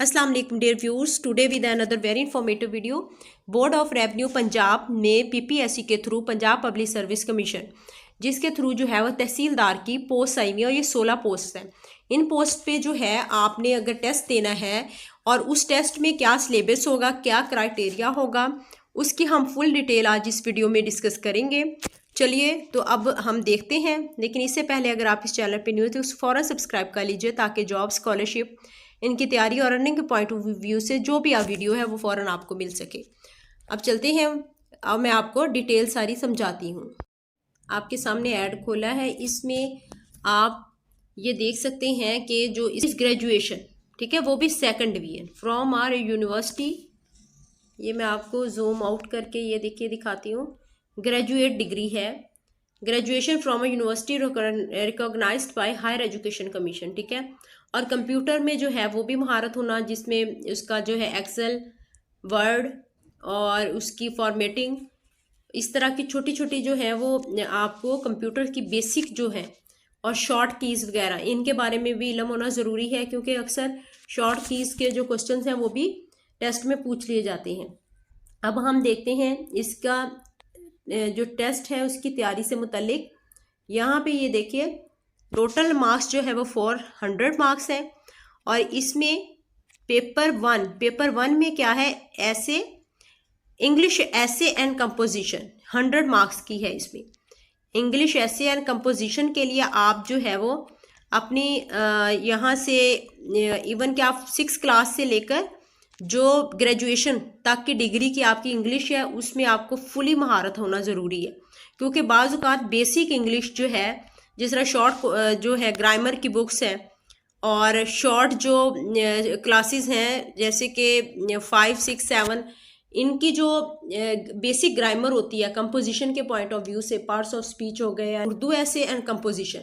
अस्सलाम वालेकुम dear viewers, today with another very informative video. Board of revenue Punjab ने PPSC के through Punjab public service commission जिसके through जो है वह तहसीलदार की पोस्ट आई हुई है और ये 16 पोस्ट हैं। इन पोस्ट पे जो है आपने अगर टेस्ट देना है और उस टेस्ट में क्या सिलेबस होगा, क्या क्राइटेरिया होगा, उसकी हम फुल डिटेल आज इस वीडियो में डिस्कस करेंगे। चलिए तो अब हम देखते हैं, लेकिन इससे पहले अगर आप इस चैनल पे न्यू है तो फ़ौरन सब्सक्राइब कर लीजिए ताकि जॉब, स्कॉलरशिप, इनकी तैयारी और अर्निंग के पॉइंट ऑफ व्यू से जो भी आप वीडियो है वो फ़ौरन आपको मिल सके। अब चलते हैं, अब मैं आपको डिटेल सारी समझाती हूँ। आपके सामने ऐड खोला है, इसमें आप ये देख सकते हैं कि जो इस ग्रेजुएशन, ठीक है, वो भी second division from our university. ये मैं आपको जूम आउट करके ये देखिए दिखाती हूँ। ग्रेजुएट डिग्री है, graduation from a university recognized by higher education commission, ठीक है। और कंप्यूटर में जो है वो भी महारत होना, जिसमें उसका जो है एक्सेल, वर्ड और उसकी फॉर्मेटिंग, इस तरह की छोटी छोटी जो है वो आपको कंप्यूटर की बेसिक जो है और शॉर्ट कीज़ वगैरह इनके बारे में भी इल्म होना ज़रूरी है, क्योंकि अक्सर शॉर्ट कीज़ के जो क्वेश्चंस हैं वो भी टेस्ट में पूछ लिए जाते हैं। अब हम देखते हैं इसका जो टेस्ट है उसकी तैयारी से मुतल्लिक। यहाँ पे ये देखिए टोटल मार्क्स जो है वो 400 मार्क्स है और इसमें पेपर वन में क्या है, ऐसे इंग्लिश ऐसे एंड कंपोजिशन 100 मार्क्स की है। इसमें इंग्लिश ऐसे एंड कंपोजिशन के लिए आप जो है वो अपनी यहाँ से इवन कि आप 6 क्लास से लेकर जो ग्रेजुएशन तक की डिग्री की आपकी इंग्लिश है उसमें आपको फुली महारत होना ज़रूरी है, क्योंकि बाज़ औक़ात बेसिक इंग्लिश जो है, जिस तरह शॉर्ट जो है ग्रामर की बुक्स हैं और शॉर्ट जो क्लासेस हैं जैसे कि 5, 6, 7, इनकी जो बेसिक ग्रामर होती है कंपोजिशन के पॉइंट ऑफ व्यू से, पार्ट्स ऑफ स्पीच हो गए, उर्दू ऐसे एंड कंपोजिशन,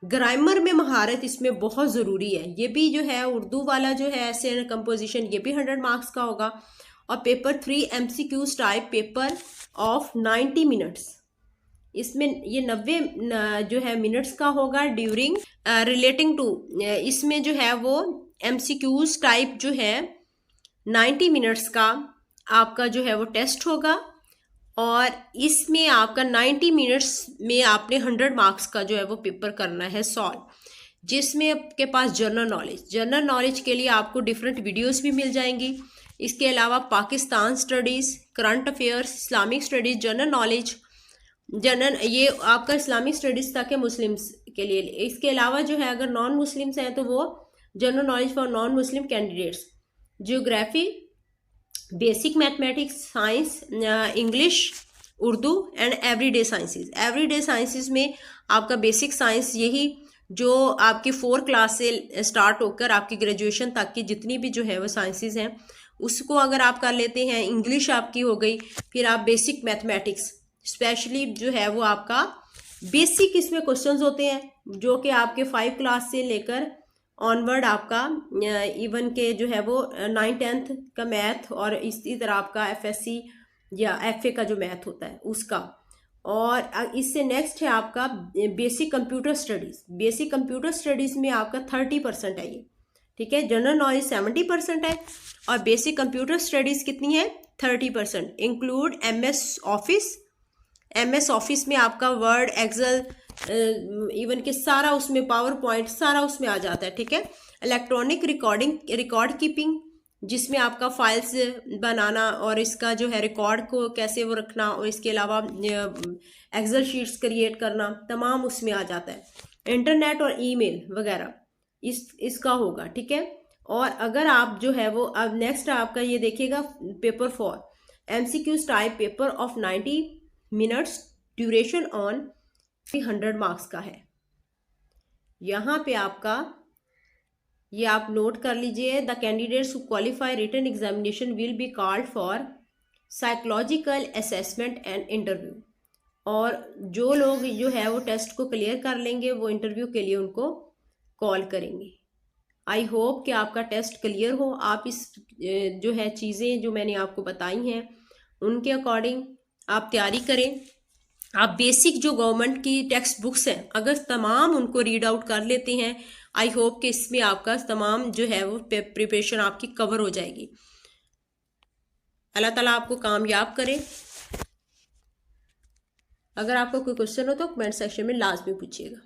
ग्रामर में महारत इसमें बहुत ज़रूरी है। ये भी जो है उर्दू वाला जो है ऐसे एंड कंपोजिशन, ये भी 100 मार्क्स का होगा। और paper 3 MCQs type paper of 90 minutes, इसमें ये 90 जो है मिनट्स का होगा ड्यूरिंग रिलेटिंग टू, इसमें जो है वो MCQs टाइप जो है 90 मिनट्स का आपका जो है वो टेस्ट होगा और इसमें आपका 90 मिनट्स में आपने 100 मार्क्स का जो है वो पेपर करना है सॉल्व, जिसमें आपके पास जनरल नॉलेज के लिए आपको डिफरेंट वीडियोस भी मिल जाएंगी। इसके अलावा Pakistan studies, current affairs, Islamic studies, general knowledge, ये आपका इस्लामिक स्टडीज़ तक है मुस्लिम्स के लिए। इसके अलावा जो है अगर नॉन मुस्लिम्स हैं तो वो general knowledge for non Muslim candidates, geography, basic mathematics, science, English, Urdu and everyday sciences में आपका बेसिक साइंस, यही जो आपकी 4 क्लास से स्टार्ट होकर आपकी ग्रेजुएशन तक की जितनी भी जो है वो साइंसेस हैं उसको अगर आप कर लेते हैं, इंग्लिश आपकी हो गई, फिर आप बेसिक मैथमेटिक्स स्पेशली जो है वो आपका बेसिक इसमें क्वेश्चंस होते हैं जो कि आपके 5 क्लास से लेकर ऑनवर्ड आपका इवन के जो है वो 9th-10th का मैथ और इसी तरह आपका FSC या FA का जो मैथ होता है उसका। और इससे नेक्स्ट है आपका बेसिक कंप्यूटर स्टडीज़ में आपका 30% है ये, ठीक है। जनरल नॉलेज 70% है और बेसिक कंप्यूटर स्टडीज़ कितनी है, 30%। इंक्लूड MS ऑफिस में आपका वर्ड, एक्सेल, इवन के सारा उसमें पावर पॉइंट सारा उसमें आ जाता है, ठीक है। इलेक्ट्रॉनिक रिकॉर्ड कीपिंग, जिसमें आपका फाइल्स बनाना और इसका जो है रिकॉर्ड को कैसे वो रखना, और इसके अलावा एक्सेल शीट्स क्रिएट करना, तमाम उसमें आ जाता है। इंटरनेट और ईमेल वगैरह इसका होगा, ठीक है। और अगर आप जो है वो अब नेक्स्ट आपका ये देखिएगा paper 4 MCQs type paper of 90 minutes duration on 100 marks का है। यहाँ पे आपका ये आप नोट कर लीजिए, the candidates who qualify written examination will be called for psychological assessment and interview. और जो लोग जो है वो टेस्ट को क्लियर कर लेंगे वो इंटरव्यू के लिए उनको कॉल करेंगे। आई होप कि आपका टेस्ट क्लियर हो, आप इस जो है चीज़ें जो मैंने आपको बताई हैं उनके अकॉर्डिंग आप तैयारी करें। आप बेसिक जो गवर्नमेंट की टेक्स्ट बुक्स हैं अगर तमाम उनको रीड आउट कर लेते हैं आई होप कि इसमें आपका तमाम जो है वो प्रिपरेशन आपकी कवर हो जाएगी। अल्लाह ताला आपको कामयाब करे। अगर आपका कोई क्वेश्चन हो तो कमेंट सेक्शन में लाजमी पूछिएगा।